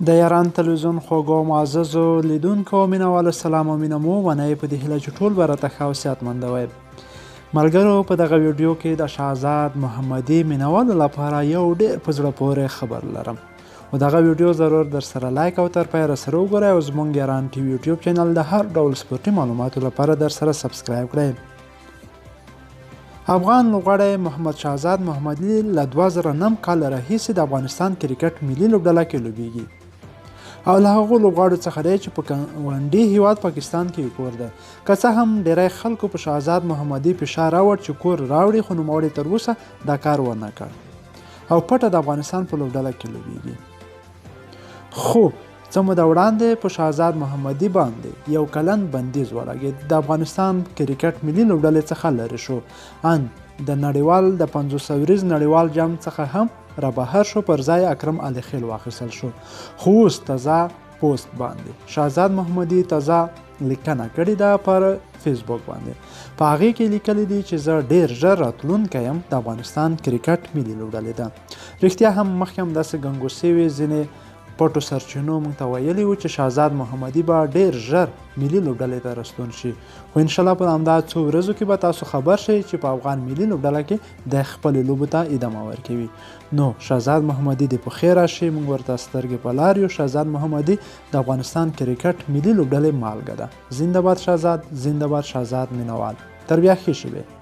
د ایران تلویزیون خوږو معززو لیدونکو مینهوالو سلام او مینه مو ونئ په دې هیله چې ټول به راته ښه او صحتمند وئ. ملګرو په دغه ویډیو کې د شهزاد محمدي مینهوالو لپاره یو ډېر په زړه پورې خبر لرم و دغه ویډیو ضرور در سره لایک او تر پایه راسره وګورئ او زموږ ایران ټي وي یوټیوب چینل د هر ډول سپورټي معلوماتو لپاره در سره سبسکرایب کړئ. افغان لوبغاړی محمد شهزاد محمدي له 2009 کال راهیسې د افغانستان کرکټ ملي لوبډله کې لوبیږي او له هغو لوبغاړو څخه دی چې په ګاونډي هیواد پاکستان کې کور ده. که څه هم ډیری خلکو په شهزاد محمدي فشار راوړ چې کور راوړي، خو نوموړي تر اوسه دا کار ونه کړ او پټه د افغانستان په لوبډله کې لوبیږي. خو څه موده وړاندې په شهزاد محمدي باندې یو کلن بندیز ولګېد. د افغانستان کرکټ ملي لوبډلې څخه لرې شو، ان د نړیوال د 500 ورځ نړیوال جام څخه هم را بهر شو، پر ځای اکرم علي خیل واخیستل شو. خو اوس تازه پوسټ باندې شهزاد محمدي تازه لیکنه کړې ده پر فیسبوک باندې. په هغې کې لیکلی دي چې زه ډېر ژر راتلونکی یم د افغانستان کرکټ ملي لوبډلې ده. رښتیا هم مخکې هم داسې ګنګوسې وې، ځینې پټو سرچینو موږ ته ویلي وو چې شهزاد محمدي به ډېر ژر ملي لوبډلې ته راستون شي، خو انشاءالله په همدا څو ورځو کې به تاسو خبر شئ چې په افغان ملي لوبډله کې د خپلې لوبو ته ادامه ورکوي. نو شهزاد محمدي دې په خیر راشي، موږ ورته سترګې په لار یو. شهزاد محمدي د افغانستان کرکټ ملي لوبډلې مالګه ده. زنده باد شهزاد، زنده باد شهزاد مینوال. تر بیا ښې شوې.